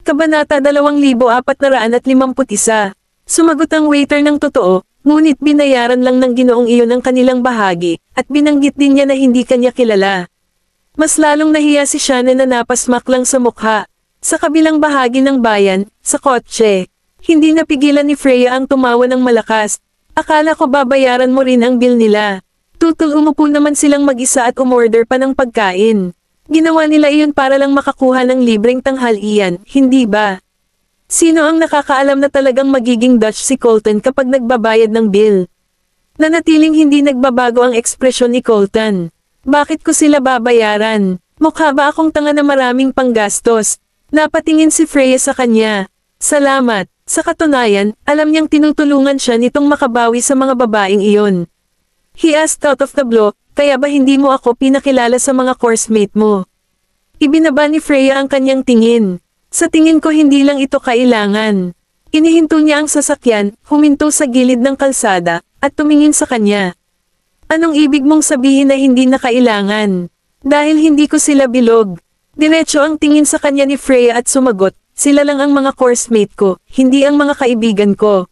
Kabanata 2451. Sumagot ang waiter ng totoo, ngunit binayaran lang ng Ginoong iyon ang kanilang bahagi, at binanggit din niya na hindi kanya kilala. Mas lalong nahiya si Shannon na napasmak lang sa mukha. Sa kabilang bahagi ng bayan, sa kotse, hindi napigilan ni Freya ang tumawa ng malakas. Akala ko babayaran mo rin ang bill nila. Tutul umupo naman silang mag-isa at umorder pa ng pagkain. Ginawa nila iyon para lang makakuha ng libreng tanghalian, hindi ba? Sino ang nakakaalam na talagang magiging Dutch si Colton kapag nagbabayad ng bill? Nanatiling hindi nagbabago ang ekspresyon ni Colton. Bakit ko sila babayaran? Mukha ba akong tanga na maraming panggastos? Napatingin si Freya sa kanya. Salamat. Sa katunayan, alam niyang tinutulungan siya nitong makabawi sa mga babaeng iyon. He asked out of the blue, kaya ba hindi mo ako pinakilala sa mga coursemate mo? Ibinaba ni Freya ang kanyang tingin. Sa tingin ko hindi lang ito kailangan. Inihinto niya ang sasakyan, huminto sa gilid ng kalsada, at tumingin sa kanya. Anong ibig mong sabihin na hindi na kailangan? Dahil hindi ko sila bilog. Diretso ang tingin sa kanya ni Freya at sumagot, sila lang ang mga coursemate ko, hindi ang mga kaibigan ko.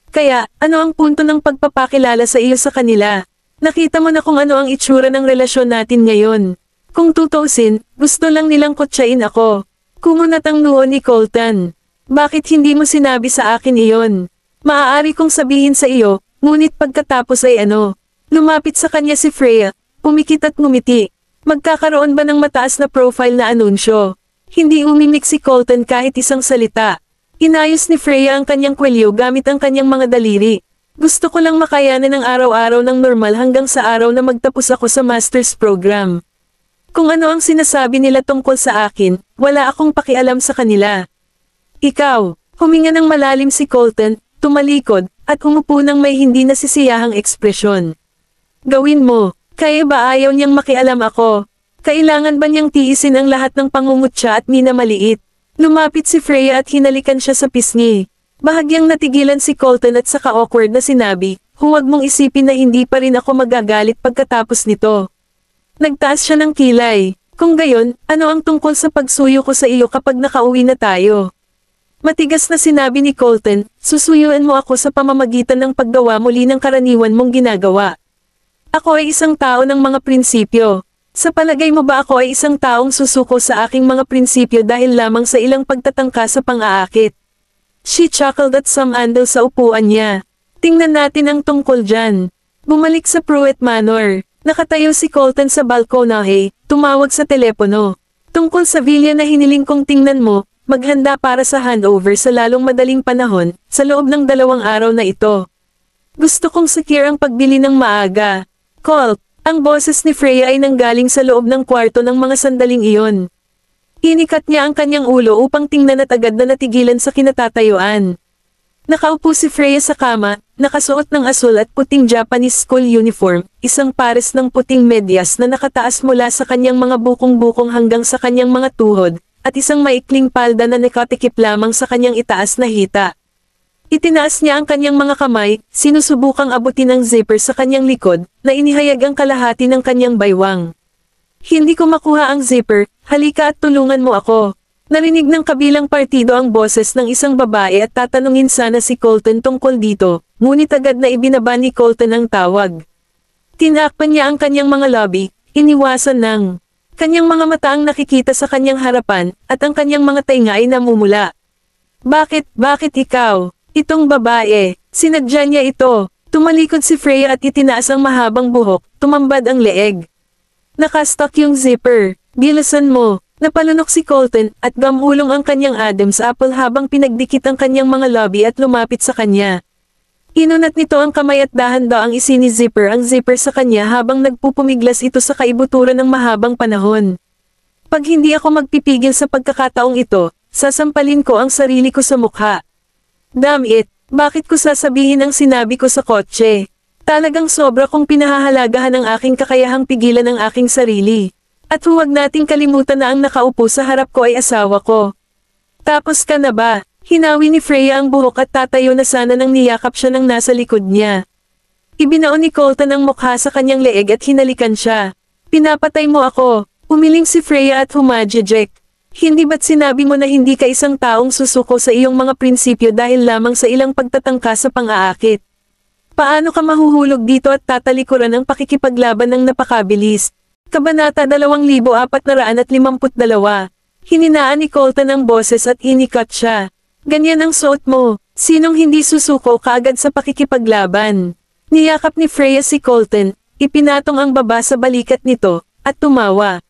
Kaya, ano ang punto ng pagpapakilala sa iyo sa kanila? Nakita mo na kung ano ang itsura ng relasyon natin ngayon. Kung tutuusin, gusto lang nilang kotsain ako. Kumunat ang noo ni Colton. Bakit hindi mo sinabi sa akin iyon? Maaari kong sabihin sa iyo, ngunit pagkatapos ay ano? Lumapit sa kanya si Freya, pumikit at ngumiti. Magkakaroon ba ng mataas na profile na anunsyo? Hindi umimik si Colton kahit isang salita. Inayos ni Freya ang kanyang kwelyo gamit ang kanyang mga daliri. Gusto ko lang makayanan ng araw-araw ng normal hanggang sa araw na magtapos ako sa master's program. Kung ano ang sinasabi nila tungkol sa akin, wala akong pakialam sa kanila. Ikaw, huminga ng malalim si Colton, tumalikod, at umupo ng may hindi nasisiyahang ekspresyon. Gawin mo, kaya ba ayaw niyang makialam ako? Kailangan ba niyang tiisin ang lahat ng pangungutya at minamaliit? Lumapit si Freya at hinalikan siya sa pisngi. Bahagyang natigilan si Colton at saka awkward na sinabi, huwag mong isipin na hindi pa rin ako magagalit pagkatapos nito. Nagtaas siya ng kilay. Kung gayon, ano ang tungkol sa pagsuyo ko sa iyo kapag nakauwi na tayo? Matigas na sinabi ni Colton, susuyuan mo ako sa pamamagitan ng paggawa muli ng karaniwan mong ginagawa. Ako ay isang tao ng mga prinsipyo. Sa palagay mo ba ako ay isang taong susuko sa aking mga prinsipyo dahil lamang sa ilang pagtatangka sa pang-aakit? She chuckled at sumandal sa upuan niya. Tingnan natin ang tungkol dyan. Bumalik sa Pruitt Manor. Nakatayo si Colton sa balkonahe, tumawag sa telepono. Tungkol sa villa na hiniling kong tingnan mo, maghanda para sa handover sa lalong madaling panahon, sa loob ng 2 araw na ito. Gusto kong secure ang pagbili ng maaga. Colt. Ang boses ni Freya ay nanggaling sa loob ng kwarto ng mga sandaling iyon. Inikat niya ang kanyang ulo upang tingnan at agad na natigilan sa kinatatayuan. Nakaupo si Freya sa kama, nakasuot ng asul at puting Japanese school uniform, isang pares ng puting medyas na nakataas mula sa kanyang mga bukong-bukong hanggang sa kanyang mga tuhod, at isang maikling palda na nakatikip lamang sa kanyang itaas na hita. Itinaas niya ang kanyang mga kamay, sinusubukang abutin ang zipper sa kanyang likod, na inihayag ang kalahati ng kanyang baywang. Hindi ko makuha ang zipper, halika at tulungan mo ako. Narinig ng kabilang partido ang boses ng isang babae at tatanungin sana si Colton tungkol dito, ngunit agad na ibinaba ni Colton ang tawag. Tinakpan niya ang kanyang mga labi, iniwasan ng kanyang mga mata ang nakikita sa kanyang harapan, at ang kanyang mga tainga ay namumula. Bakit ikaw? Itong babae, sinadya niya ito. Tumalikod si Freya at itinaas ang mahabang buhok, tumambad ang leeg. Nakastock yung zipper. Bilisan mo. Napalunok si Colton at gamulong ang kanyang Adam's apple habang pinagdikit ang kanyang mga labi at lumapit sa kanya. Inunat nito ang kamay at dahan-daang isini-zipper ang zipper sa kanya habang nagpupumiglas ito sa kaibuturan ng mahabang panahon. Pag hindi ako magpipigil sa pagkakataong ito, sasampalin ko ang sarili ko sa mukha. Damn it, bakit ko sasabihin ang sinabi ko sa kotse? Talagang sobra kong pinahahalagahan ang aking kakayahang pigilan ang aking sarili. At huwag nating kalimutan na ang nakaupo sa harap ko ay asawa ko. Tapos ka na ba? Hinawi ni Freya ang buhok at tatayo na sana nang niyakap siya ng nasa likod niya. Ibinaon ni Colton ang mukha sa kanyang leeg at hinalikan siya. Pinapatay mo ako. Umiling si Freya at humajejek. Hindi ba't sinabi mo na hindi ka isang taong susuko sa iyong mga prinsipyo dahil lamang sa ilang pagtatangka sa pang-aakit? Paano ka mahuhulog dito at tatalikuran ang pakikipaglaban ng napakabilis? Kabanata 2452. Hininaan ni Colton ang boses at inikat siya. Ganyan ang suot mo. Sinong hindi susuko kaagad sa pakikipaglaban? Niyakap ni Freya si Colton, ipinatong ang baba sa balikat nito, at tumawa.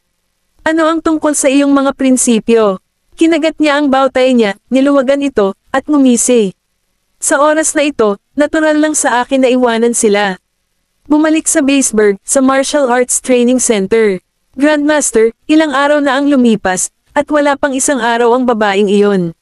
Ano ang tungkol sa iyong mga prinsipyo? Kinagat niya ang bawtay niya, niluwagan ito, at ngumisi. Sa oras na ito, natural lang sa akin na iwanan sila. Bumalik sa Baseburg, sa Martial Arts Training Center. Grandmaster, ilang araw na ang lumipas, at wala pang isang araw ang babaeng iyon.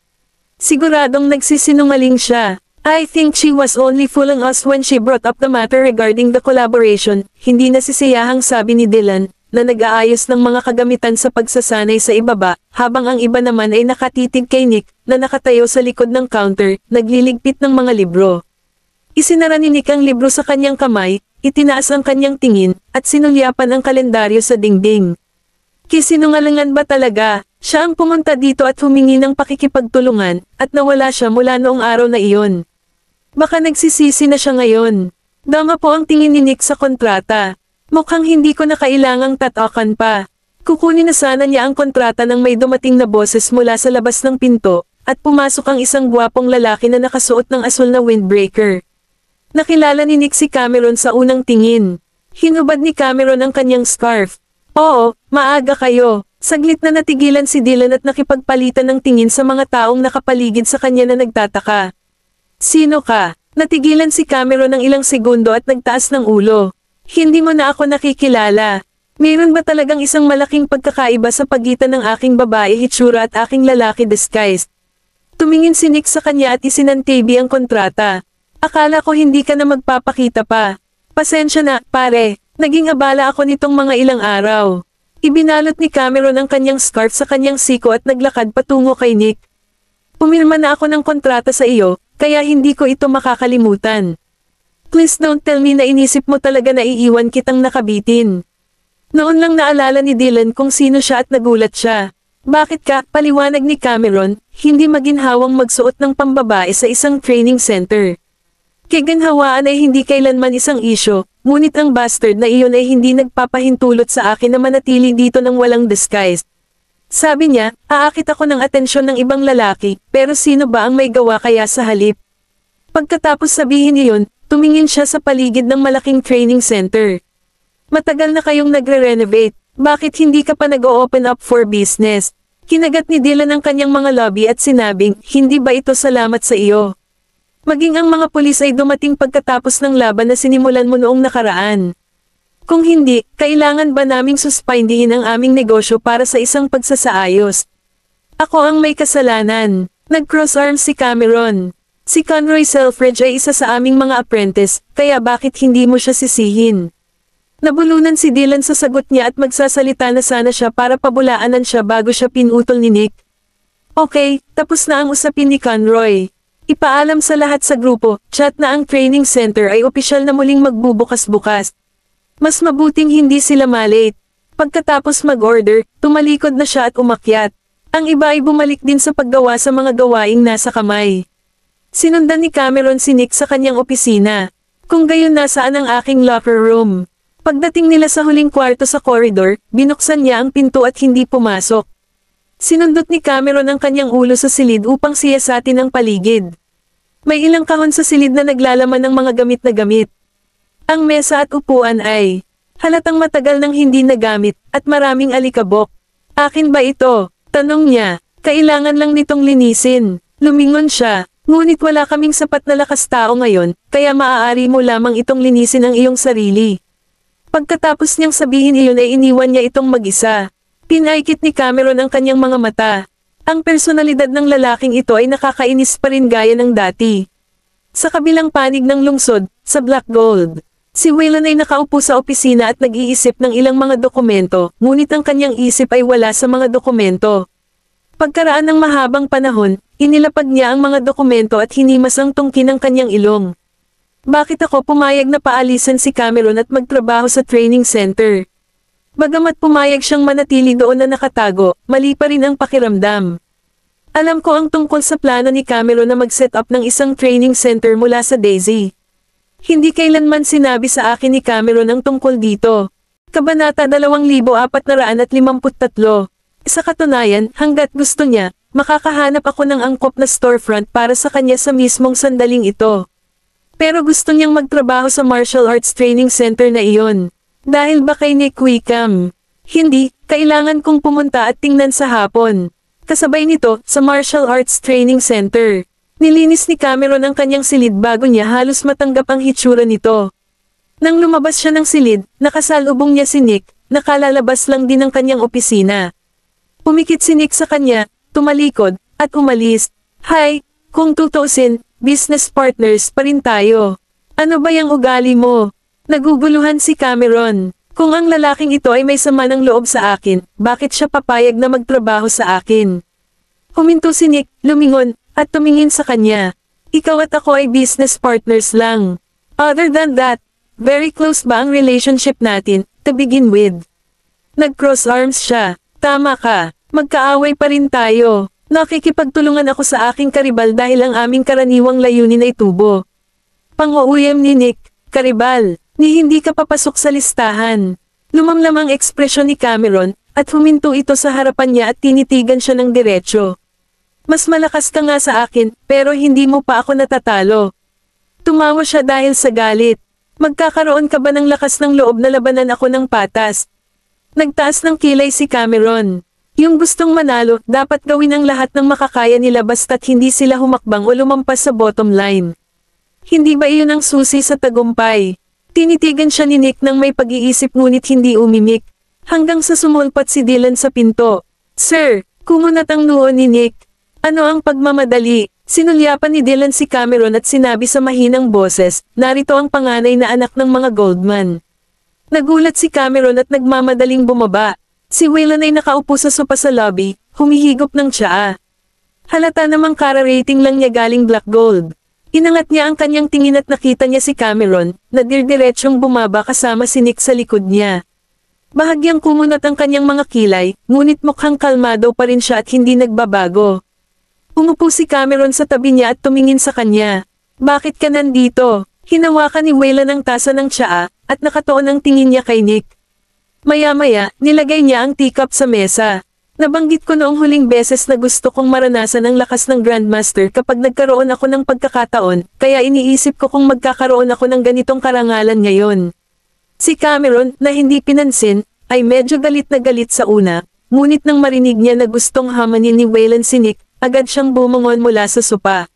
Siguradong nagsisinungaling siya. I think she was only fooling us when she brought up the matter regarding the collaboration, hindi nasisiyahang sabi ni Dylan, na nag-aayos ng mga kagamitan sa pagsasanay sa ibaba, habang ang iba naman ay nakatitig kay Nick, na nakatayo sa likod ng counter, nagliligpit ng mga libro. Isinara ni Nick ang libro sa kanyang kamay, itinaas ang kanyang tingin, at sinulyapan ang kalendaryo sa dingding. Kisinungalingan ba talaga? Siya ang pumunta dito at humingi ng pakikipagtulungan, at nawala siya mula noong araw na iyon. Baka nagsisisi na siya ngayon. Dama po ang tingin ni Nick sa kontrata. Mukhang hindi ko na kailangang tatakan pa. Kukunin na sana niya ang kontrata nang may dumating na boses mula sa labas ng pinto, at pumasok ang isang gwapong lalaki na nakasuot ng asul na windbreaker. Nakilala ni Nick si Cameron sa unang tingin. Hinubad ni Cameron ang kanyang scarf. Oo, maaga kayo. Saglit na natigilan si Dylan at nakipagpalitan ng tingin sa mga taong nakapaligid sa kanya na nagtataka. Sino ka? Natigilan si Cameron ng ilang segundo at nagtaas ng ulo. Hindi mo na ako nakikilala. Mayroon ba talagang isang malaking pagkakaiba sa pagitan ng aking babae hitsura at aking lalaki disguised? Tumingin si Nick sa kanya at isinantabi ang kontrata. Akala ko hindi ka na magpapakita pa. Pasensya na, pare. Naging abala ako nitong mga ilang araw. Ibinalot ni Cameron ang kanyang scarf sa kanyang siko at naglakad patungo kay Nick. Pumirma na ako ng kontrata sa iyo, kaya hindi ko ito makakalimutan. Please don't tell me na inisip mo talaga na iiwan kitang nakabitin. Noon lang naalala ni Dylan kung sino siya at nagulat siya. Bakit ka, paliwanag ni Cameron, hindi maginhawang magsuot ng pambabae sa isang training center. Kaganhawaan ay hindi kailanman isang isyo, ngunit ang bastard na iyon ay hindi nagpapahintulot sa akin na manatili dito ng walang disguise. Sabi niya, aakit ako ng atensyon ng ibang lalaki, pero sino ba ang may gawa kaya sa halip? Pagkatapos sabihin niyon, tumingin siya sa paligid ng malaking training center. Matagal na kayong nagre-renovate, bakit hindi ka pa nag-o-open up for business? Kinagat ni Dylan ang kanyang mga lobby at sinabing, hindi ba ito salamat sa iyo? Maging ang mga pulis ay dumating pagkatapos ng laban na sinimulan mo noong nakaraan. Kung hindi, kailangan ba naming suspindihin ang aming negosyo para sa isang pagsasaayos? Ako ang may kasalanan. Nag-cross arms si Cameron. Si Conroy Selfridge ay isa sa aming mga apprentice, kaya bakit hindi mo siya sisihin? Nabulunan si Dylan sa sagot niya at magsasalita na sana siya para pabulaanan siya bago siya pinutol ni Nick. Okay, tapos na ang usapin ni Conroy. Ipaalam sa lahat sa grupo, chat na ang training center ay opisyal na muling magbubukas-bukas. Mas mabuting hindi sila malate. Pagkatapos mag-order, tumalikod na siya at umakyat. Ang iba ay bumalik din sa paggawa sa mga gawaing nasa kamay. Sinundan ni Cameron si Nick sa kanyang opisina. Kung gayon nasaan ang aking locker room. Pagdating nila sa huling kwarto sa corridor, binuksan niya ang pinto at hindi pumasok. Sinundot ni Cameron ang kanyang ulo sa silid upang siyasatin ang paligid. May ilang kahon sa silid na naglalaman ng mga gamit na gamit. Ang mesa at upuan ay halatang matagal nang hindi nagamit at maraming alikabok. Akin ba ito? Tanong niya. Kailangan lang nitong linisin. Lumingon siya. Ngunit wala kaming sapat na lakas tao ngayon, kaya maaari mo lamang itong linisin ang iyong sarili. Pagkatapos niyang sabihin iyon ay iniwan niya itong mag-isa. Pinaikit ni Cameron ang kanyang mga mata. Ang personalidad ng lalaking ito ay nakakainis pa rin gaya ng dati. Sa kabilang panig ng lungsod, sa Black Gold, si Waylon ay nakaupo sa opisina at nag-iisip ng ilang mga dokumento, ngunit ang kanyang isip ay wala sa mga dokumento. Pagkaraan ng mahabang panahon, inilapag niya ang mga dokumento at hinimas ang tungkin ng kanyang ilong. Bakit ako pumayag na paalisan si Cameron at magtrabaho sa training center? Bagamat pumayag siyang manatili doon na nakatago, mali pa rin ang pakiramdam. Alam ko ang tungkol sa plano ni Cameron na mag-set up ng isang training center mula sa Daisy. Hindi kailanman sinabi sa akin ni Cameron ang tungkol dito. Kabanata 2453. Sa katunayan, hanggat gusto niya, makakahanap ako ng angkop na storefront para sa kanya sa mismong sandaling ito. Pero gusto niyang magtrabaho sa martial arts training center na iyon. Dahil ba kay Nick Wickham? Hindi, kailangan kong pumunta at tingnan sa hapon. Kasabay nito, sa Martial Arts Training Center. Nilinis ni Cameron ang kanyang silid bago niya halos matanggap ang hitsura nito. Nang lumabas siya ng silid, nakasalubong niya si Nick, nakalalabas lang din ng kanyang opisina. Pumikit si Nick sa kanya, tumalikod, at umalis. Hi, kung tutuusin, business partners pa rin tayo. Ano ba yung ugali mo? Naguguluhan si Cameron. Kung ang lalaking ito ay may sama ng loob sa akin, bakit siya papayag na magtrabaho sa akin? Huminto si Nick, lumingon, at tumingin sa kanya. Ikaw at ako ay business partners lang. Other than that, very close ba ang relationship natin, to begin with? Nag-cross arms siya. Tama ka, magkaaway pa rin tayo. Nakikipagtulungan ako sa aking karibal dahil ang aming karaniwang layunin ay tubo. Pang-uuyam ni Nick, karibal. Ni hindi ka papasok sa listahan. Lumamlam ang ekspresyon ni Cameron, at huminto ito sa harapan niya at tinitigan siya ng diretsyo. Mas malakas ka nga sa akin, pero hindi mo pa ako natatalo. Tumawa siya dahil sa galit. Magkakaroon ka ba ng lakas ng loob na labanan ako ng patas? Nagtaas ng kilay si Cameron. Yung gustong manalo, dapat gawin ang lahat ng makakaya nila basta't hindi sila humakbang o lumampas sa bottom line. Hindi ba iyon ang susi sa tagumpay? Tinitigan siya ni Nick nang may pag-iisip ngunit hindi umimik. Hanggang sa sumulpat si Dylan sa pinto. Sir, kumunat ang noo ni Nick. Ano ang pagmamadali? Sinulyapan ni Dylan si Cameron at sinabi sa mahinang boses, narito ang panganay na anak ng mga Goldman. Nagulat si Cameron at nagmamadaling bumaba. Si Waylon ay nakaupo sa sopa sa lobby, humihigop ng tsaa. Halata namang kara-rating lang niya galing Black Gold. Inangat niya ang kanyang tingin at nakita niya si Cameron, na dirdiretsyong bumaba kasama si Nick sa likod niya. Bahagyang kumunat ang kanyang mga kilay, ngunit mukhang kalmado pa rin siya at hindi nagbabago. Umupo si Cameron sa tabi niya at tumingin sa kanya. Bakit ka nandito? Hinawakan ni Waylon ang tasa ng tsaa, at nakatuon ang tingin niya kay Nick. Maya-maya, nilagay niya ang teacup sa mesa. Nabanggit ko noong huling beses na gusto kong maranasan ang lakas ng Grandmaster kapag nagkaroon ako ng pagkakataon, kaya iniisip ko kung magkakaroon ako ng ganitong karangalan ngayon. Si Cameron, na hindi pinansin, ay medyo galit na galit sa una, ngunit nang marinig niya na gustong hamanin ni Waylon si Nick, agad siyang bumangon mula sa sopa.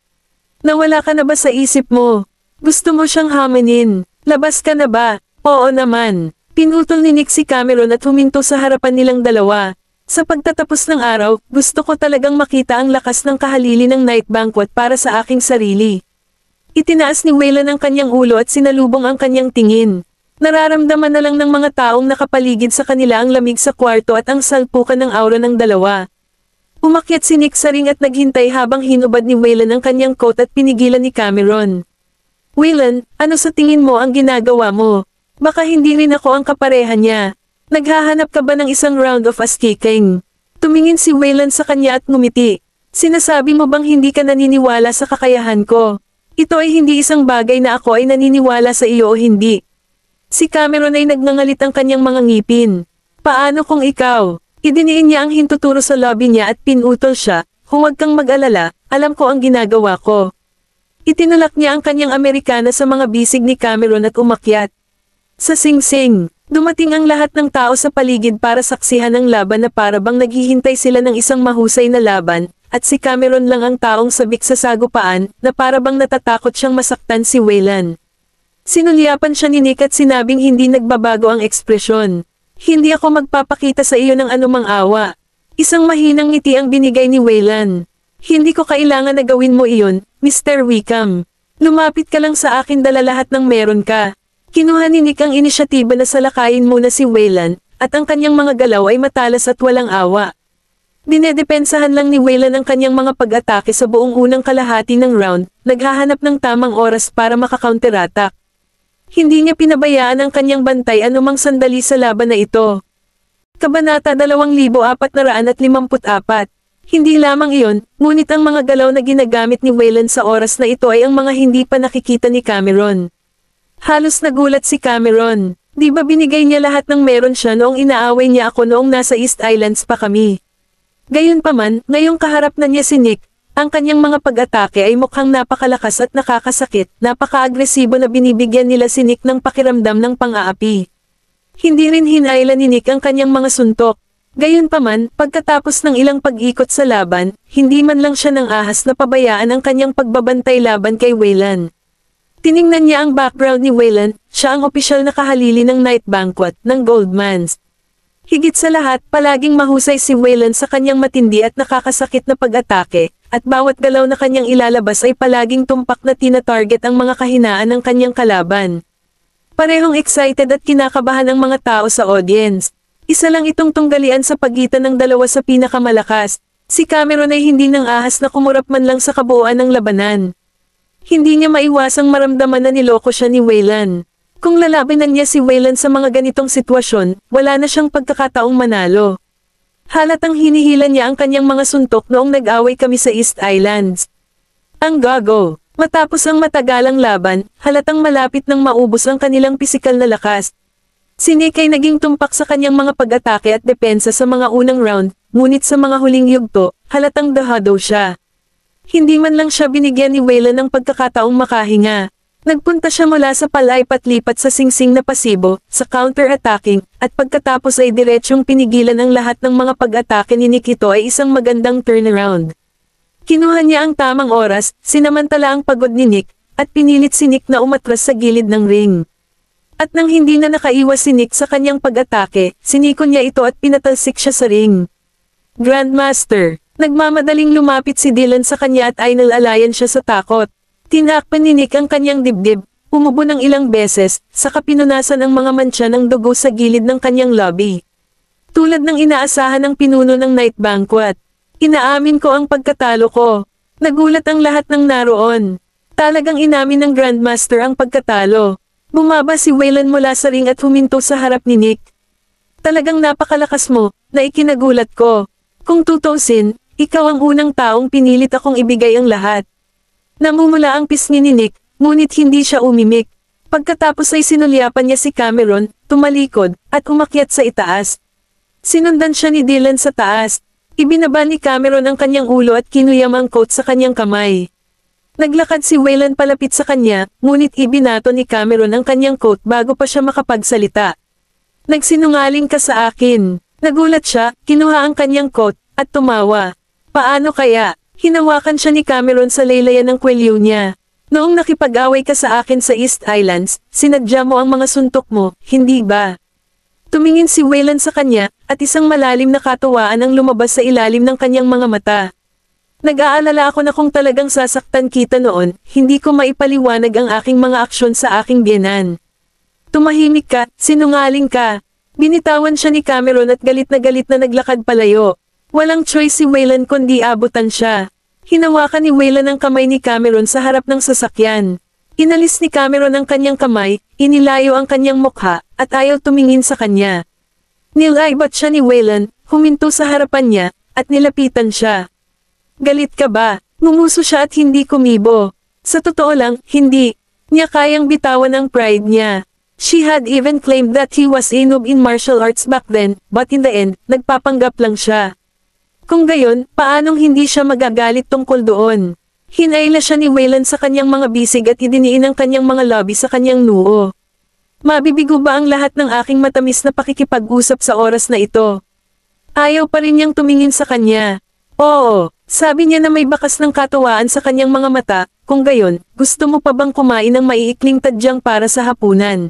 Nawala ka na ba sa isip mo? Gusto mo siyang hamanin? Labas ka na ba? Oo naman. Pinutol ni Nick si Cameron at huminto sa harapan nilang dalawa. Sa pagtatapos ng araw, gusto ko talagang makita ang lakas ng kahalili ng night banquet para sa aking sarili. Itinaas ni Waylon ang kanyang ulo at sinalubong ang kanyang tingin. Nararamdaman na lang ng mga taong nakapaligid sa kanila ang lamig sa kwarto at ang salpukan ng aura ng dalawa. Umakyat si Nick sa ring at naghintay habang hinubad ni Waylon ang kanyang coat at pinigilan ni Cameron. Waylon, ano sa tingin mo ang ginagawa mo? Baka hindi rin ako ang kapareha niya. Naghahanap ka ba ng isang round of ass-kicking? Tumingin si Waylon sa kanya at ngumiti. Sinasabi mo bang hindi ka naniniwala sa kakayahan ko? Ito ay hindi isang bagay na ako ay naniniwala sa iyo o hindi. Si Cameron ay nagngangalit ang kanyang mga ngipin. Paano kung ikaw? Idiniin niya ang hintuturo sa lobby niya at pinutol siya. Huwag kang mag-alala, alam ko ang ginagawa ko. Itinulak niya ang kanyang Amerikana sa mga bisig ni Cameron at umakyat. Sa singsing. Dumating ang lahat ng tao sa paligid para saksihan ang laban na parabang naghihintay sila ng isang mahusay na laban, at si Cameron lang ang taong sabik sa sagupaan, na parabang natatakot siyang masaktan si Waylon. Sinulyapan siya ni Nick at sinabing hindi nagbabago ang ekspresyon. Hindi ako magpapakita sa iyo ng anumang awa. Isang mahinang ngiti ang binigay ni Waylon. Hindi ko kailangan na gawin mo iyon, Mr. Wickham. Lumapit ka lang sa akin dala lahat ng meron ka. Kinuha ni Nick ang inisyatiba na salakayin muna si Waylon, at ang kanyang mga galaw ay matalas at walang awa. Dinedepensahan lang ni Waylon ang kanyang mga pag-atake sa buong unang kalahati ng round, naghahanap ng tamang oras para makakounterattack. Hindi niya pinabayaan ang kanyang bantay anumang sandali sa laban na ito. Kabanata 2454. Hindi lamang iyon, ngunit ang mga galaw na ginagamit ni Wayland sa oras na ito ay ang mga hindi pa nakikita ni Cameron. Halos nagulat si Cameron. Di ba binigay niya lahat ng meron siya noong inaaway niya ako noong nasa East Islands pa kami? Gayunpaman, ngayong kaharap na niya si Nick, ang kanyang mga pag-atake ay mukhang napakalakas at nakakasakit, napaka-agresibo na binibigyan nila si Nick ng pakiramdam ng pang-aapi. Hindi rin hinailan ni Nick ang kanyang mga suntok. Gayunpaman, pagkatapos ng ilang pag-ikot sa laban, hindi man lang siya nang ahas na pabayaan ang kanyang pagbabantay laban kay Wayland. Tiningnan niya ang background ni Wayland, siya ang opisyal na kahalili ng night banquet ng Goldmans. Higit sa lahat, palaging mahusay si Wayland sa kanyang matindi at nakakasakit na pag-atake, at bawat galaw na kanyang ilalabas ay palaging tumpak na tina-target ang mga kahinaan ng kanyang kalaban. Parehong excited at kinakabahan ang mga tao sa audience. Isa lang itong tunggalian sa pagitan ng dalawa sa pinakamalakas. Si Cameron ay hindi nang ahas na kumurap man lang sa kabuuan ng labanan. Hindi niya maiwasang maramdaman na niloko siya ni Wayland. Kung lalabanan niya si Wayland sa mga ganitong sitwasyon, wala na siyang pagkakataong manalo. Halatang hinihila niya ang kanyang mga suntok noong nag-away kami sa East Islands. Ang gago. Matapos ang matagalang laban, halatang malapit nang maubos ang kanilang pisikal na lakas. Si Nick ay naging tumpak sa kanyang mga pag-atake at depensa sa mga unang round, ngunit sa mga huling yugto, halatang dahado siya. Hindi man lang siya binigyan ni Wayland ng pagkakataong makahinga. Nagpunta siya mula sa palipat-lipat sa singsing na pasibo, sa counter-attacking, at pagkatapos ay diretsyong pinigilan ang lahat ng mga pag-atake ni Nick. Ito ay isang magandang turnaround. Kinuha niya ang tamang oras, sinamantala ang pagod ni Nick, at pinilit si Nick na umatras sa gilid ng ring. At nang hindi na nakaiwas si Nick sa kanyang pag-atake, sinikon niya ito at pinatalsik siya sa ring. Grandmaster. Nagmamadaling lumapit si Dylan sa kanya at ay nalalayan siya sa takot. Tinakpan ni Nick ang kanyang dibdib, umubo ng ilang beses, saka pinunasan ang mga mantsa ng dugo sa gilid ng kanyang lobby. Tulad ng inaasahan ng pinuno ng night banquet. Inaamin ko ang pagkatalo ko. Nagulat ang lahat ng naroon. Talagang inamin ng Grandmaster ang pagkatalo. Bumaba si Wayland mula sa ring at huminto sa harap ni Nick. Talagang napakalakas mo, na ikinagulat ko. Kung tutusin, ikaw ang unang taong pinilit akong ibigay ang lahat. Namumula ang pisngi ni Nick, ngunit hindi siya umimik. Pagkatapos ay sinulyapan niya si Cameron, tumalikod, at umakyat sa itaas. Sinundan siya ni Dylan sa taas. Ibinaba ni Cameron ang kanyang ulo at kinuyam ang coat sa kanyang kamay. Naglakad si Wayland palapit sa kanya, ngunit ibinato ni Cameron ang kanyang coat bago pa siya makapagsalita. Nagsinungaling ka sa akin. Nagulat siya, kinuha ang kanyang coat, at tumawa. Paano kaya? Hinawakan siya ni Cameron sa laylayan ng kwelyo niya. Noong nakipag-away ka sa akin sa East Islands, sinadya mo ang mga suntok mo, hindi ba? Tumingin si Wayland sa kanya, at isang malalim na katuwaan ang lumabas sa ilalim ng kanyang mga mata. Nag-aalala ako na kung talagang sasaktan kita noon, hindi ko maipaliwanag ang aking mga aksyon sa aking biyenan. Tumahimik ka, sinungaling ka. Binitawan siya ni Cameron at galit na naglakad palayo. Walang choice si Wayland kundi abutan siya. Hinawakan ni Wayland ang kamay ni Cameron sa harap ng sasakyan. Inalis ni Cameron ang kanyang kamay, inilayo ang kanyang mukha, at ayaw tumingin sa kanya. Nilaibat siya ni Wayland, huminto sa harapan niya, at nilapitan siya. Galit ka ba? Ngumuso siya at hindi kumibo. Sa totoo lang, hindi niya kayang bitawan ang pride niya. She had even claimed that he was a noob in martial arts back then, but in the end, nagpapanggap lang siya. Kung gayon, paanong hindi siya magagalit tungkol doon? Hinayla siya ni Wayland sa kanyang mga bisig at idiniin ang kanyang mga labi sa kanyang noo. Mabibigo ba ang lahat ng aking matamis na pakikipag-usap sa oras na ito? Ayaw pa rin niyang tumingin sa kanya. Oo, sabi niya na may bakas ng katuwaan sa kanyang mga mata, kung gayon, gusto mo pa bang kumain ng maiikling tadyang para sa hapunan?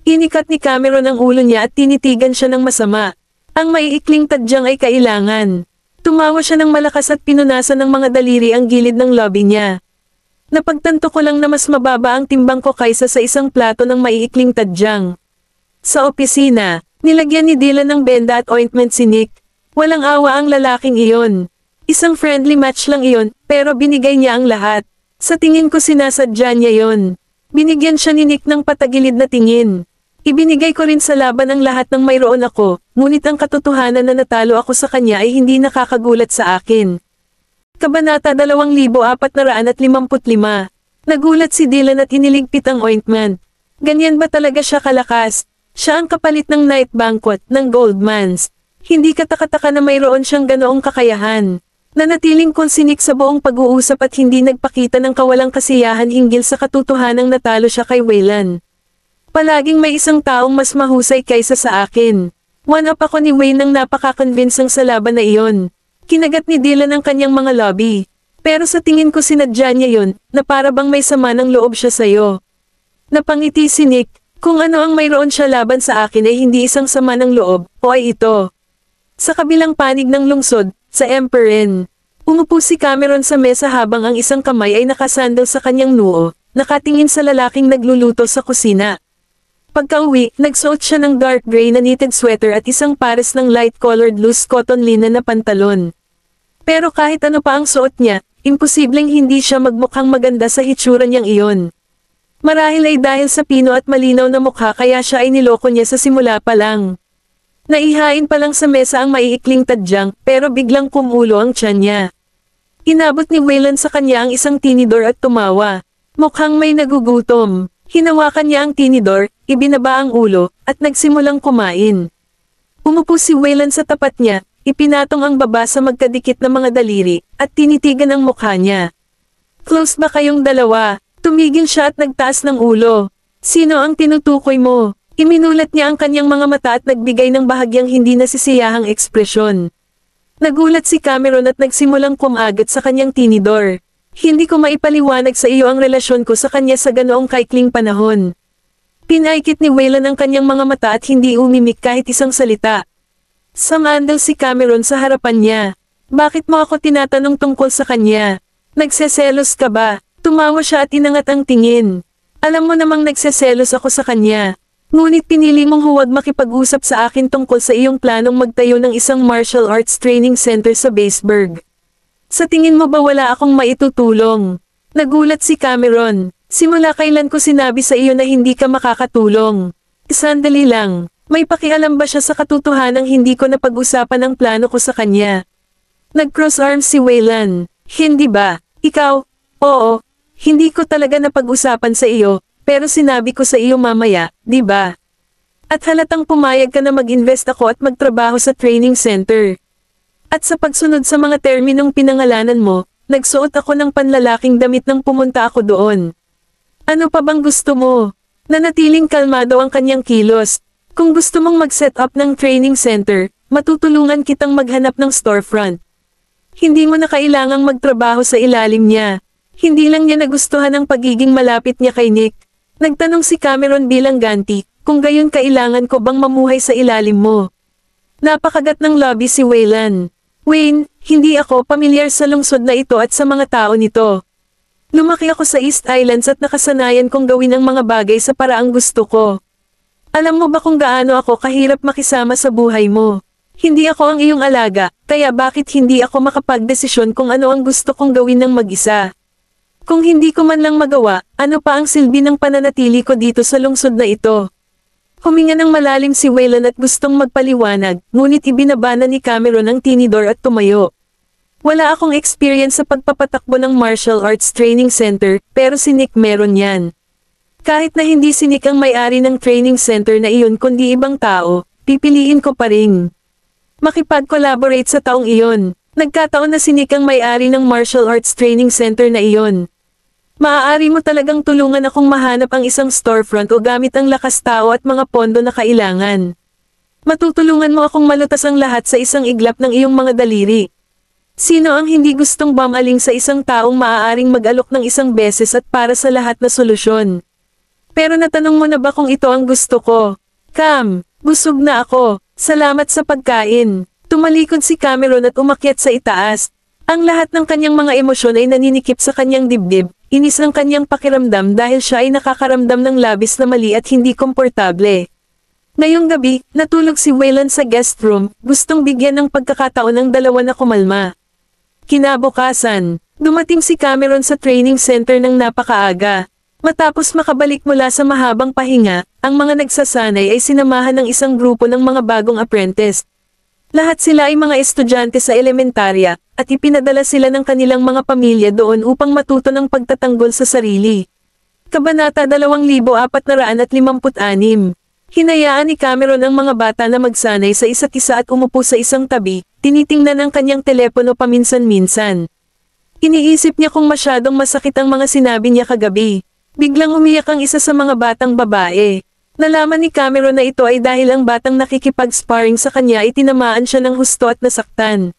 Inikat ni Cameron ang ulo niya at tinitigan siya ng masama. Ang maiikling tadyang ay kailangan. Tumawa siya ng malakas at pinunasan ng mga daliri ang gilid ng lobby niya. Napagtanto ko lang na mas mababa ang timbang ko kaysa sa isang plato ng maiikling tadyang. Sa opisina, nilagyan ni Dylan ng benda at ointment si Nick. Walang awa ang lalaking iyon. Isang friendly match lang iyon, pero binigay niya ang lahat. Sa tingin ko sinasadya niya yon. Binigyan siya ni Nick ng patagilid na tingin. Ibinigay ko rin sa laban ang lahat ng mayroon ako, ngunit ang katotohanan na natalo ako sa kanya ay hindi nakakagulat sa akin. Kabanata 2455. Nagulat si Dylan at iniligpit ang ointment. Ganyan ba talaga siya kalakas? Siya ang kapalit ng Night Banquet ng Goldmans. Hindi katakataka na mayroon siyang ganoong kakayahan. Nanatiling konsinik sa buong pag-uusap at hindi nagpakita ng kawalang kasiyahan hinggil sa katotohanang natalo siya kay Wayland. Palaging may isang taong mas mahusay kaysa sa akin. One-up ako ni Wayne nang napaka-convincing sa laban na iyon. Kinagat ni Dylan ang kanyang mga lobby. Pero sa tingin ko sinadya niya yun, na para bang may sama ng loob siya sa'yo. Napangiti si Nick, kung ano ang mayroon siya laban sa akin ay hindi isang sama ng loob, o ay ito. Sa kabilang panig ng lungsod, sa Emperor, umupo si Cameron sa mesa habang ang isang kamay ay nakasandal sa kanyang noo, nakatingin sa lalaking nagluluto sa kusina. Pagka-uwi, nagsuot siya ng dark gray na knitted sweater at isang pares ng light-colored loose cotton linen na pantalon. Pero kahit ano pa ang suot niya, imposibleng hindi siya magmukhang maganda sa hitsura niyang iyon. Marahil ay dahil sa pino at malinaw na mukha kaya siya ay niloko niya sa simula pa lang. Naihain pa lang sa mesa ang maiikling tadyang, pero biglang kumulo ang tiyan niya. Inabot ni Wayland sa kanya ang isang tinidor at tumawa. Mukhang may nagugutom. Hinawakan niya ang tinidor, ibinaba ang ulo, at nagsimulang kumain. Umupo si Wayland sa tapat niya, ipinatong ang baba sa magkadikit na mga daliri, at tinitigan ang mukha niya. Close ba kayong dalawa? Tumigil siya at nagtaas ng ulo. Sino ang tinutukoy mo? Iminulat niya ang kanyang mga mata at nagbigay ng bahagyang hindi nasisiyahang ekspresyon. Nagulat si Cameron at nagsimulang kumagat sa kanyang tinidor. Hindi ko maipaliwanag sa iyo ang relasyon ko sa kanya sa ganoong kaikling panahon. Pinaikit ni Wayland ang kanyang mga mata at hindi umimik kahit isang salita. Sumandal si Cameron sa harapan niya. Bakit mo ako tinatanong tungkol sa kanya? Nagseselos ka ba? Tumawa siya at inangat ang tingin. Alam mo namang nagseselos ako sa kanya. Ngunit pinili mong huwag makipag-usap sa akin tungkol sa iyong planong magtayo ng isang martial arts training center sa Baseburg. Sa tingin mo ba wala akong maitutulong? Nagulat si Cameron. Simula kailan ko sinabi sa iyo na hindi ka makakatulong? Sandali lang. May pakialam ba siya sa katotohanang hindi ko napag-usapan ang plano ko sa kanya? Nag-cross arms si Wayland. Hindi ba? Ikaw? Oo. Hindi ko talaga napag-usapan sa iyo, pero sinabi ko sa iyo mamaya, di ba? At halatang pumayag ka na mag-invest ako at magtrabaho sa training center. At sa pagsunod sa mga terminong pinangalanan mo, nagsuot ako ng panlalaking damit nang pumunta ako doon. Ano pa bang gusto mo? Nanatiling kalmado ang kanyang kilos. Kung gusto mong mag-set up ng training center, matutulungan kitang maghanap ng storefront. Hindi mo na kailangang magtrabaho sa ilalim niya. Hindi lang niya nagustuhan ang pagiging malapit niya kay Nick. Nagtanong si Cameron bilang ganti, kung gayon kailangan ko bang mamuhay sa ilalim mo. Napakagat ng lobby si Wayland. Wayne, hindi ako pamilyar sa lungsod na ito at sa mga tao nito. Lumaki ako sa East Islands at nakasanayan kong gawin ang mga bagay sa paraang gusto ko. Alam mo ba kung gaano ako kahirap makisama sa buhay mo? Hindi ako ang iyong alaga, kaya bakit hindi ako makapagdesisyon kung ano ang gusto kong gawin ng mag-isa? Kung hindi ko man lang magawa, ano pa ang silbi ng pananatili ko dito sa lungsod na ito? Huminga ng malalim si Wayland at gustong magpaliwanag, ngunit ibinabana ni Cameron ang tinidor at tumayo. Wala akong experience sa pagpapatakbo ng martial arts training center, pero si Nick meron yan. Kahit na hindi si Nick ang may-ari ng training center na iyon kundi ibang tao, pipiliin ko pa rin makipag-collaborate sa taong iyon. Nagkataon na si Nick ang may-ari ng martial arts training center na iyon. Maaari mo talagang tulungan akong mahanap ang isang storefront o gamit ang lakas tao at mga pondo na kailangan. Matutulungan mo akong malutas ang lahat sa isang iglap ng iyong mga daliri. Sino ang hindi gustong bumaling sa isang taong maaaring mag-alok ng isang beses at para sa lahat na solusyon? Pero natanong mo na ba kung ito ang gusto ko? Cam, busog na ako. Salamat sa pagkain. Tumalikod si Cameron at umakyat sa itaas. Ang lahat ng kanyang mga emosyon ay naninikip sa kanyang dibdib. Inis ang kanyang pakiramdam dahil siya ay nakakaramdam ng labis na mali at hindi komportable. Ngayong gabi, natulog si Wayland sa guest room, gustong bigyan ng pagkakataon ng dalawa na kumalma. Kinabukasan, dumating si Cameron sa training center ng napakaaga. Matapos makabalik mula sa mahabang pahinga, ang mga nagsasanay ay sinamahan ng isang grupo ng mga bagong apprentice. Lahat sila ay mga estudyante sa elementarya, at ipinadala sila ng kanilang mga pamilya doon upang matuto ng pagtatanggol sa sarili. Kabanata 2456. Hinayaan ni Cameron ang mga bata na magsanay sa isa't isa at umupo sa isang tabi, tinitingnan ang kanyang telepono paminsan-minsan. Iniisip niya kung masyadong masakit ang mga sinabi niya kagabi. Biglang umiyak ang isa sa mga batang babae. Nalaman ni Cameron na ito ay dahil ang batang nakikipag-sparring sa kanya ay tinamaan siya ng husto at nasaktan.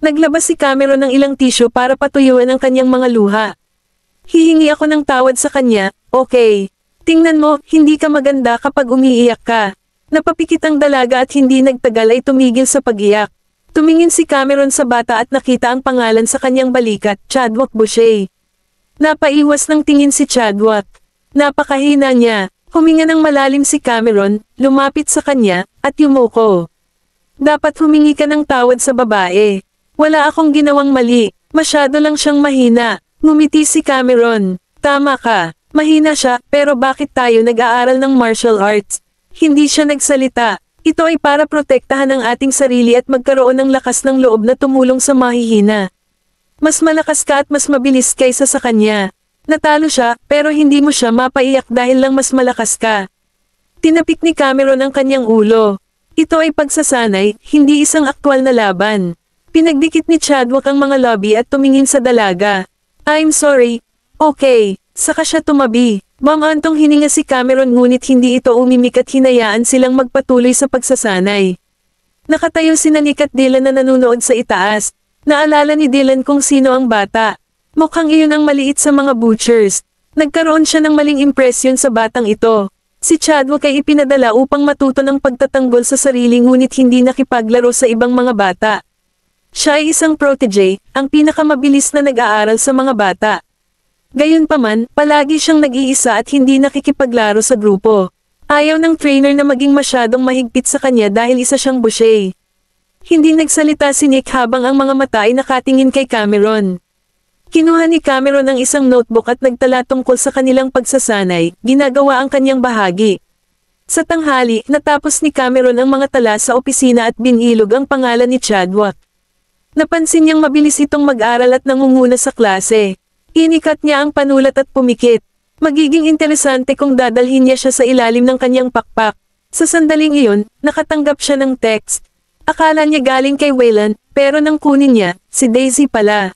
Naglabas si Cameron ng ilang tissue para patuyuan ang kanyang mga luha. Hihingi ako ng tawad sa kanya, okay. Tingnan mo, hindi ka maganda kapag umiiyak ka. Napapikit ang dalaga at hindi nagtagal ay tumigil sa pag-iyak. Tumingin si Cameron sa bata at nakita ang pangalan sa kanyang balikat, Chadwick Boucher. Napaiwas ng tingin si Chadwick. Napakahina niya. Huminga ng malalim si Cameron, lumapit sa kanya, at yumuko. Dapat humingi ka ng tawad sa babae. Wala akong ginawang mali. Masyado lang siyang mahina. Ngumiti si Cameron. Tama ka. Mahina siya, pero bakit tayo nag-aaral ng martial arts? Hindi siya nagsalita. Ito ay para protektahan ang ating sarili at magkaroon ng lakas ng loob na tumulong sa mahihina. Mas malakas ka at mas mabilis kaysa sa kanya. Natalo siya, pero hindi mo siya mapaiyak dahil lang mas malakas ka. Tinapik ni Cameron ang kanyang ulo. Ito ay pagsasanay, hindi isang aktwal na laban. Pinagdikit ni Chadwick ang mga lobby at tumingin sa dalaga. I'm sorry. Okay. Saka siya tumabi. Bamantong hininga si Cameron ngunit hindi ito umimik at hinayaan silang magpatuloy sa pagsasanay. Nakatayo si Nick at Dylan na nanonood sa itaas. Naalala ni Dylan kung sino ang bata. Mukhang iyon ang maliit sa mga butchers. Nagkaroon siya ng maling impresyon sa batang ito. Si Chadwick ay ipinadala upang matuto ng pagtatanggol sa sarili ngunit hindi nakipaglaro sa ibang mga bata. Siya ay isang protege, ang pinakamabilis na nag-aaral sa mga bata. Gayunpaman, palagi siyang nag-iisa at hindi nakikipaglaro sa grupo. Ayaw ng trainer na maging masyadong mahigpit sa kanya dahil isa siyang boucher. Hindi nagsalita si Nick habang ang mga mata ay nakatingin kay Cameron. Kinuha ni Cameron ang isang notebook at nagtala tungkol sa kanilang pagsasanay, ginagawa ang kanyang bahagi. Sa tanghali, natapos ni Cameron ang mga tala sa opisina at binilog ang pangalan ni Chadwick. Napansin niyang mabilis itong mag-aral at nangunguna sa klase. Inikat niya ang panulat at pumikit. Magiging interesante kung dadalhin niya siya sa ilalim ng kanyang pakpak. Sa sandaling iyon, nakatanggap siya ng text. Akala niya galing kay Waylon, pero nang kunin niya, si Daisy pala.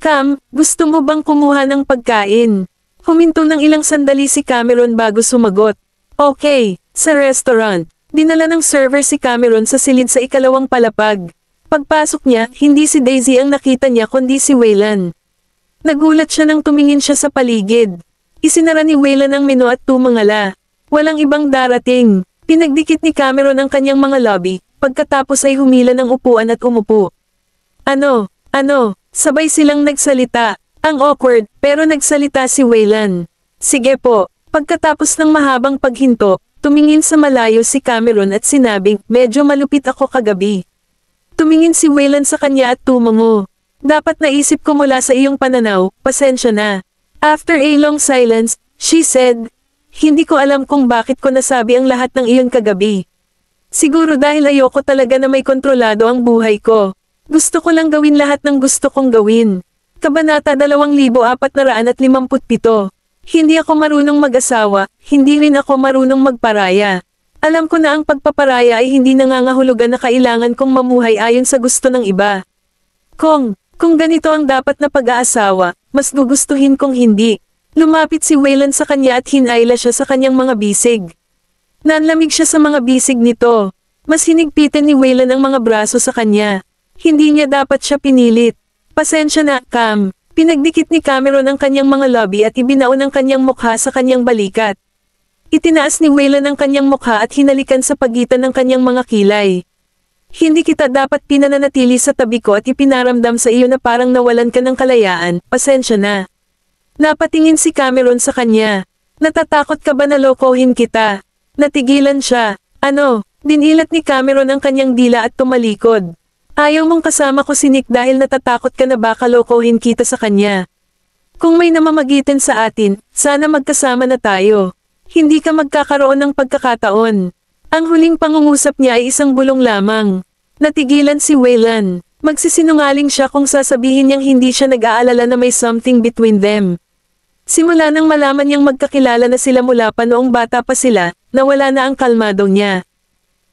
Cam, gusto mo bang kumuha ng pagkain? Huminto ng ilang sandali si Cameron bago sumagot. Okay, sa restaurant. Dinala ng server si Cameron sa silid sa ikalawang palapag. Pagpasok niya, hindi si Daisy ang nakita niya kundi si Waylon. Nagulat siya nang tumingin siya sa paligid. Isinara ni Waylon ang menu at tumangala. Walang ibang darating. Pinagdikit ni Cameron ang kanyang mga lobby. Pagkatapos ay humila ng upuan at umupo. Ano, sabay silang nagsalita. Ang awkward, pero nagsalita si Waylon. Sige po, pagkatapos ng mahabang paghinto, tumingin sa malayo si Cameron at sinabing, medyo malupit ako kagabi. Tumingin si Waylon sa kanya at tumango. Dapat naisip ko mula sa iyong pananaw, pasensya na. After a long silence, she said, hindi ko alam kung bakit ko nasabi ang lahat ng iyon kagabi. Siguro dahil ayoko talaga na may kontrolado ang buhay ko. Gusto ko lang gawin lahat ng gusto kong gawin. Kabanata 2457. Hindi ako marunong mag-asawa, hindi rin ako marunong magparaya. Alam ko na ang pagpaparaya ay hindi nangangahulugan na kailangan kong mamuhay ayon sa gusto ng iba. Kung ganito ang dapat na pag-aasawa, mas gugustuhin kong hindi. Lumapit si Waylon sa kanya at hinayla siya sa kanyang mga bisig. Nanlamig siya sa mga bisig nito. Mas hinigpitan ni Waylon ang mga braso sa kanya. Hindi niya dapat siya pinilit. Pasensya na, Cam. Pinagdikit ni Cameron ang kanyang mga lobby at ibinaon ang kanyang mukha sa kanyang balikat. Itinaas ni Waylon ang kanyang mukha at hinalikan sa pagitan ng kanyang mga kilay. Hindi kita dapat pinananatili sa tabi ko at ipinaramdam sa iyo na parang nawalan ka ng kalayaan, pasensya na. Napatingin si Cameron sa kanya. Natatakot ka ba na lokohin kita? Natigilan siya. Ano? Dinilat ni Cameron ang kanyang dila at tumalikod. Ayaw mong kasama ko si Nick dahil natatakot ka na baka lokohin kita sa kanya. Kung may namamagitan sa atin, sana magkasama na tayo. Hindi ka magkakaroon ng pagkakataon. Ang huling pangungusap niya ay isang bulong lamang. Natigilan si Wayland. Magsisinungaling siya kung sasabihin niyang hindi siya nag-aalala na may something between them. Simula nang malaman niyang magkakilala na sila mula pa noong bata pa sila, nawala na ang kalmado niya.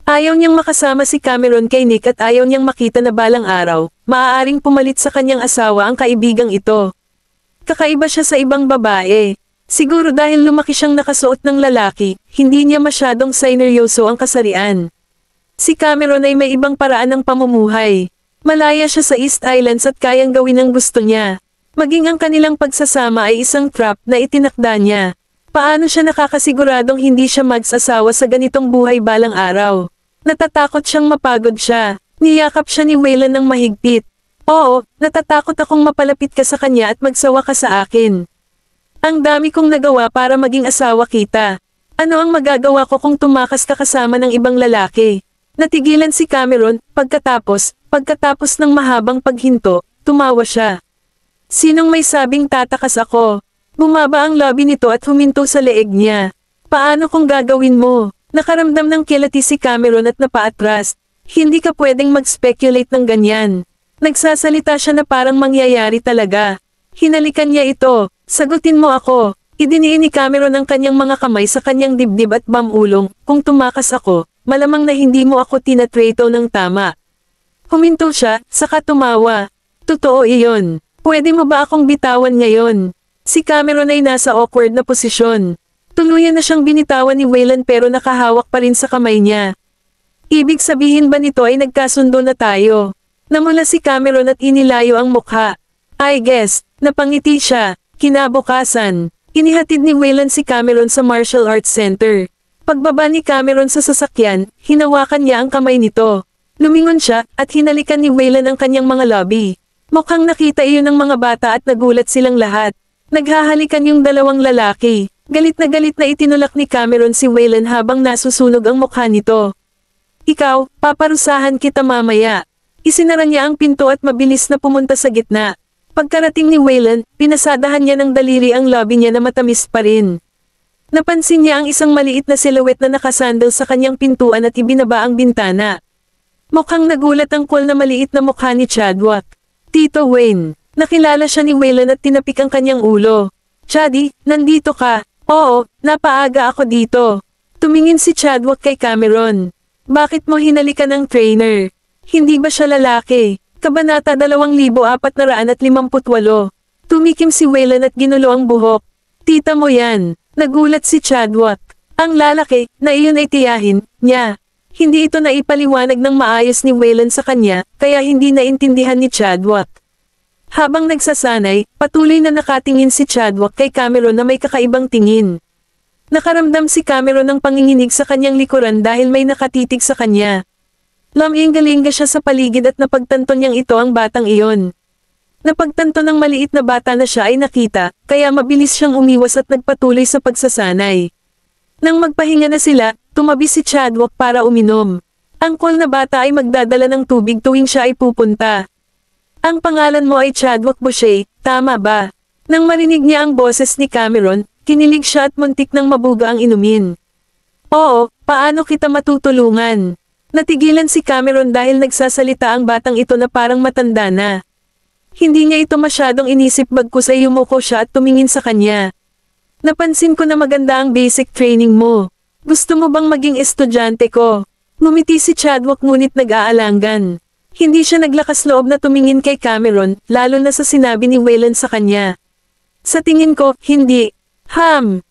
Ayaw niyang makasama si Cameron kay Nick at ayaw niyang makita na balang araw, maaaring pumalit sa kanyang asawa ang kaibigang ito. Kakaiba siya sa ibang babae. Siguro dahil lumaki siyang nakasuot ng lalaki, hindi niya masyadong sineryoso ang kasarian. Si Cameron ay may ibang paraan ng pamumuhay. Malaya siya sa East Islands at kayang gawin ang gusto niya. Maging ang kanilang pagsasama ay isang trap na itinakda niya. Paano siya nakakasiguradong hindi siya mag-asawa sa ganitong buhay balang araw? Natatakot siyang mapagod siya. Niyakap siya ni Wayland ng mahigpit. Oo, natatakot akong mapalapit ka sa kanya at magsawa ka sa akin. Ang dami kong nagawa para maging asawa kita. Ano ang magagawa ko kung tumakas ka kasama ng ibang lalaki? Natigilan si Cameron, pagkatapos ng mahabang paghinto, tumawa siya. Sinong may sabing tatakas ako? Bumaba ang labi nito at huminto sa leeg niya. Paano kung gagawin mo? Nakaramdam ng kilati si Cameron at napaatras. Hindi ka pwedeng mag-speculate ng ganyan. Nagsasalita siya na parang mangyayari talaga. Hinalikan niya ito. Sagutin mo ako. Idiniin ni Cameron ang kanyang mga kamay sa kanyang dibdib at bamulong. Kung tumakas ako, malamang na hindi mo ako tinatrato ng tama. Huminto siya, saka tumawa. Totoo iyon. Pwede mo ba akong bitawan ngayon? Si Cameron ay nasa awkward na posisyon. Tuluyan na siyang binitawan ni Wayland pero nakahawak pa rin sa kamay niya. Ibig sabihin ba nito ay nagkasundo na tayo? Namula si Cameron at inilayo ang mukha. I guess, napangiti siya. Kinabukasan, inihatid ni Wayland si Cameron sa Martial Arts Center. Pagbaba ni Cameron sa sasakyan, hinawakan niya ang kamay nito. Lumingon siya at hinalikan ni Wayland ang kanyang mga labi. Mukhang nakita iyon ng mga bata at nagulat silang lahat. Naghahalikan yung dalawang lalaki. Galit na itinulak ni Cameron si Wayland habang nasusunog ang mukha nito. Ikaw, paparusahan kita mamaya. Isinara niya ang pinto at mabilis na pumunta sa gitna. Pagkarating ni Wayland, pinasadahan niya ng daliri ang labi niya na matamis pa rin. Napansin niya ang isang maliit na silhouette na nakasandal sa kanyang pintuan at ibinaba ang bintana. Mukhang nagulat ang cool na maliit na mukha ni Chadwick. Tito Wayne. Nakilala siya ni Wayland at tinapik ang kanyang ulo. Chaddy, nandito ka. Oo, napaaga ako dito. Tumingin si Chadwick kay Cameron. Bakit mo hinalikan ang trainer? Hindi ba siya lalaki? Kabanata 2458. Tumikim si Wayland at ginulo ang buhok. Tita mo yan. Nagulat si Chadwick. Ang lalaki, na iyon ay tiyahin niya. Hindi ito naipaliwanag ng maayos ni Wayland sa kanya, kaya hindi naintindihan ni Chadwick. Habang nagsasanay, patuloy na nakatingin si Chadwick kay Cameron na may kakaibang tingin. Nakaramdam si Cameron ng panginginig sa kanyang likuran dahil may nakatitig sa kanya. Laming-galinga siya sa paligid at napagtanto niyang ito ang batang iyon. Napagtanto ng maliit na bata na siya ay nakita, kaya mabilis siyang umiwas at nagpatuloy sa pagsasanay. Nang magpahinga na sila, tumabi si Chadwick para uminom. Ang cool na bata ay magdadala ng tubig tuwing siya ay pupunta. Ang pangalan mo ay Chadwick Boucher, tama ba? Nang marinig niya ang boses ni Cameron, kinilig siya at muntik ng mabuga ang inumin. Oo, paano kita matutulungan? Natigilan si Cameron dahil nagsasalita ang batang ito na parang matanda na. Hindi niya ito masyadong inisip bagkus ay yumuko siya at tumingin sa kanya. Napansin ko na maganda ang basic training mo. Gusto mo bang maging estudyante ko? Ngumiti si Chadwick ngunit nag-aalangan. Hindi siya naglakas loob na tumingin kay Cameron, lalo na sa sinabi ni Wayland sa kanya. Sa tingin ko, hindi.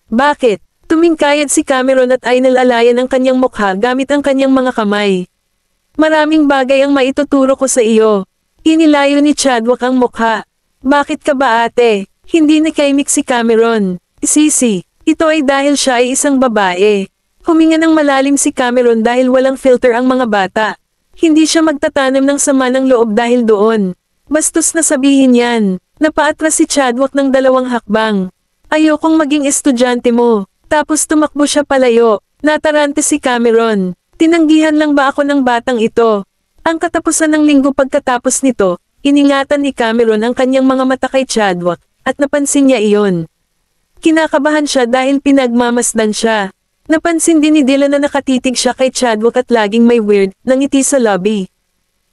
Bakit? Tumingkayad si Cameron at ay nalalayan ang kanyang mukha gamit ang kanyang mga kamay. Maraming bagay ang maituturo ko sa iyo. Inilayo ni Chadwick ang mukha. Bakit ka ba ate? Hindi nakaimik si Cameron. Sisi, ito ay dahil siya ay isang babae. Huminga ng malalim si Cameron dahil walang filter ang mga bata. Hindi siya magtatanam ng sama ng loob dahil doon. Bastos na sabihin yan. Napaatras si Chadwick ng 2 hakbang. Ayokong maging estudyante mo. Tapos tumakbo siya palayo. Natarante si Cameron. Tinanggihan lang ba ako ng batang ito? Ang katapusan ng linggo pagkatapos nito, iningatan ni Cameron ang kanyang mga mata kay Chadwick. at napansin niya iyon. Kinakabahan siya dahil pinagmamasdan siya. Napansin din ni Dylan na nakatitig siya kay Chadwick at laging may weird na ngiti sa lobby.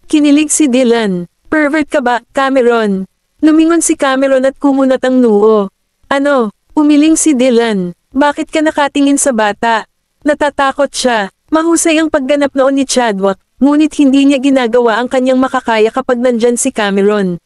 Kinilig si Dylan. Pervert ka ba, Cameron? Lumingon si Cameron at kumunat ang noo. Ano? Umiling si Dylan. Bakit ka nakatingin sa bata? Natatakot siya. Mahusay ang pagganap noon ni Chadwick, ngunit hindi niya ginagawa ang kanyang makakaya kapag nandyan si Cameron.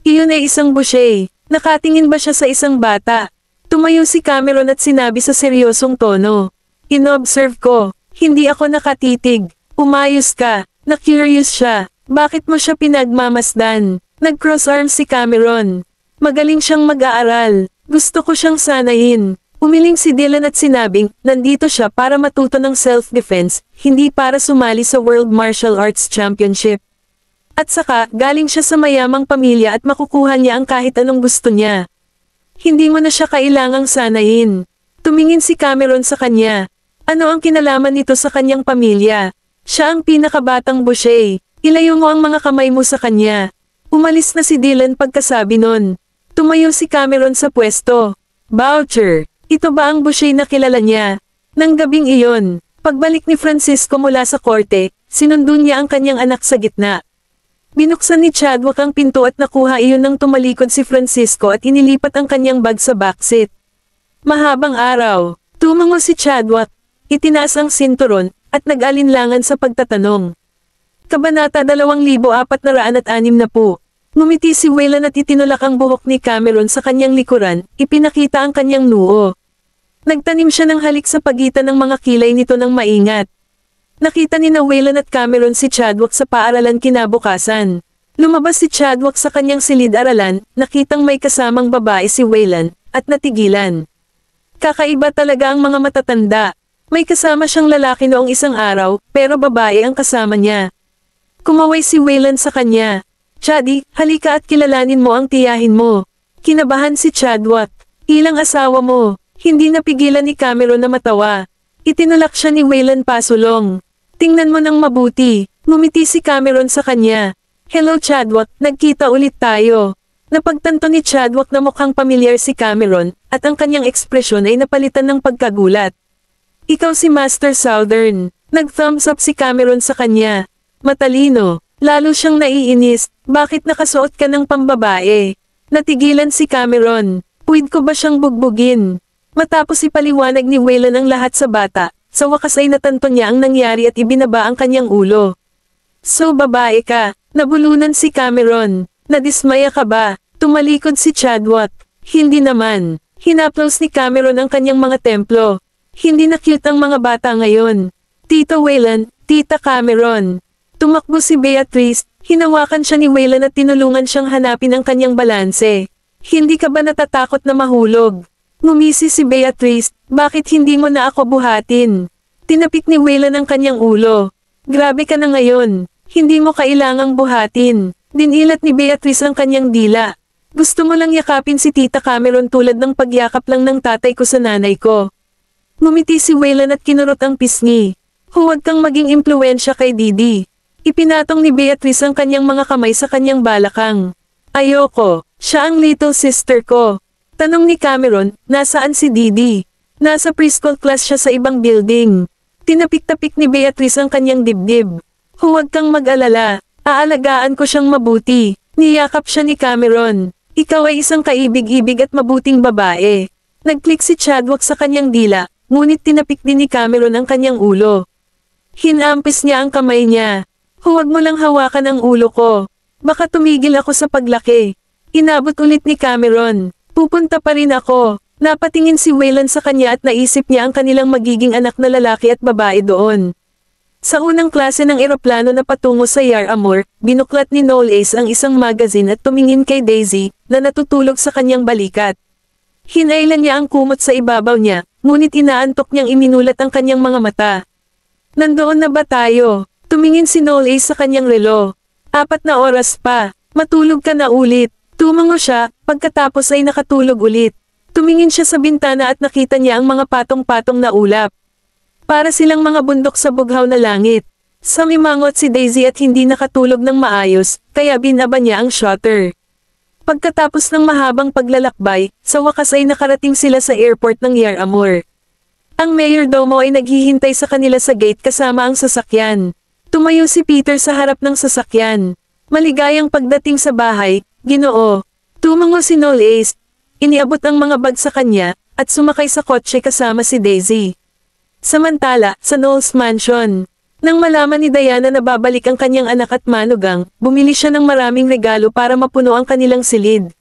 Iyon ay isang boucher. Nakatingin ba siya sa isang bata? Tumayo si Cameron at sinabi sa seryosong tono. Inobserve ko. Hindi ako nakatitig. Umayos ka. Na-curious siya. Bakit mo siya pinagmamasdan? Nag-cross arms si Cameron. Magaling siyang mag-aaral. Gusto ko siyang sanayin. Umiling si Dylan at sinabing, nandito siya para matuto ng self-defense, hindi para sumali sa World Martial Arts Championship. At saka, galing siya sa mayamang pamilya at makukuha niya ang kahit anong gusto niya. Hindi mo na siya kailangang sanayin. Tumingin si Cameron sa kanya. Ano ang kinalaman nito sa kanyang pamilya? Siya ang pinakabatang boucher. Ilayo mo ang mga kamay mo sa kanya. Umalis na si Dylan pagkasabi nun. Tumayo si Cameron sa pwesto. Boucher. Ito ba ang boucher na kilala niya? Nang gabing iyon, pagbalik ni Francisco mula sa korte, sinundo niya ang kanyang anak sa gitna. Binuksan ni Chadwick ang pinto at nakuha iyon nang tumalikod si Francisco at inilipat ang kanyang bag sa backseat. Mahabang araw, tumango si Chadwick, itinaas ang sinturon, at nag-alinlangan sa pagtatanong. Kabanata 2460. Ngumiti si Waylon at itinulak ang buhok ni Cameron sa kanyang likuran, ipinakita ang kanyang noo. Nagtanim siya ng halik sa pagitan ng mga kilay nito ng maingat. Nakita ni na Waylon at Cameron si Chadwick sa paaralan kinabukasan. Lumabas si Chadwick sa kanyang silid-aralan, nakitang may kasamang babae si Waylon, at natigilan. Kakaiba talaga ang mga matatanda. May kasama siyang lalaki noong isang araw, pero babae ang kasama niya. Kumaway si Waylon sa kanya. Chaddy, halika at kilalanin mo ang tiyahin mo. Kinabahan si Chadwick. Ilang asawa mo. Hindi napigilan ni Cameron na matawa. Itinulak siya ni Waylon pasulong. Tingnan mo nang mabuti. Ngumiti si Cameron sa kanya. Hello Chadwick, nagkita ulit tayo. Napagtanto ni Chadwick na mukhang pamilyar si Cameron, at ang kanyang ekspresyon ay napalitan ng pagkagulat. Ikaw si Master Southern. Nag-thumbs up si Cameron sa kanya. Matalino. Lalo siyang naiinis, bakit nakasuot ka ng pambabae? Natigilan si Cameron. Puwid ko ba siyang bugbugin? Matapos ipaliwanag ni Waylon ang lahat sa bata, sa wakas ay natanto niya ang nangyari at ibinaba ang kanyang ulo. So babae ka, nabulunan si Cameron. Nadismaya ka ba? Tumalikod si Chadwick. Hindi naman. Hinaplos ni Cameron ang kanyang mga templo. Hindi na cute ang mga bata ngayon. Tito Waylon, Tita Cameron. Tumakbo si Beatrice, hinawakan siya ni Waylon at tinulungan siyang hanapin ang kanyang balanse. Hindi ka ba natatakot na mahulog? Ngumisi si Beatrice, bakit hindi mo na ako buhatin? Tinapik ni Waylon ang kanyang ulo. Grabe ka na ngayon, hindi mo kailangang buhatin. Dinilat ni Beatrice ang kanyang dila. Gusto mo lang yakapin si Tita Cameron tulad ng pagyakap lang ng tatay ko sa nanay ko. Ngumiti si Waylon at kinurot ang pisngi. Huwag kang maging impluwensya kay Didi. Ipinatong ni Beatrice ang kanyang mga kamay sa kanyang balakang. Ayoko, siya ang little sister ko. Tanong ni Cameron, nasaan si Didi? Nasa preschool class siya sa ibang building. Tinapik-tapik ni Beatrice ang kanyang dibdib. Huwag kang mag-alala, aalagaan ko siyang mabuti. Niyakap siya ni Cameron. Ikaw ay isang kaibig-ibig at mabuting babae. Nag-click si Chadwick sa kanyang dila, ngunit tinapik din ni Cameron ang kanyang ulo. Hinampis niya ang kamay niya. Huwag mo lang hawakan ang ulo ko. Baka tumigil ako sa paglaki. Inabot ulit ni Cameron. Pupunta pa rin ako. Napatingin si Waylon sa kanya at naisip niya ang kanilang magiging anak na lalaki at babae doon. Sa unang klase ng eroplano na patungo sa Yar Amor, binuklat ni Knowles ang isang magazine at tumingin kay Daisy, na natutulog sa kanyang balikat. Hinailan niya ang kumot sa ibabaw niya, ngunit inaantok niyang iminulat ang kanyang mga mata. Nandoon na ba tayo? Tumingin si Knowles sa kanyang relo. 4 na oras pa. Matulog ka na ulit. Tumango siya, pagkatapos ay nakatulog ulit. Tumingin siya sa bintana at nakita niya ang mga patong-patong na ulap. Para silang mga bundok sa bughaw na langit. Sumimangot si Daisy at hindi nakatulog ng maayos, kaya binaba niya ang shutter. Pagkatapos ng mahabang paglalakbay, sa wakas ay nakarating sila sa airport ng Yaramur. Ang mayordomo ay naghihintay sa kanila sa gate kasama ang sasakyan. Tumayo si Peter sa harap ng sasakyan. Maligayang pagdating sa bahay, Ginoo. Tumango si Noel. Iniabot ang mga bag sa kanya, at sumakay sa kotse kasama si Daisy. Samantala, sa Noel's mansion. Nang malaman ni Diana na babalik ang kanyang anak at manugang, bumili siya ng maraming regalo para mapuno ang kanilang silid.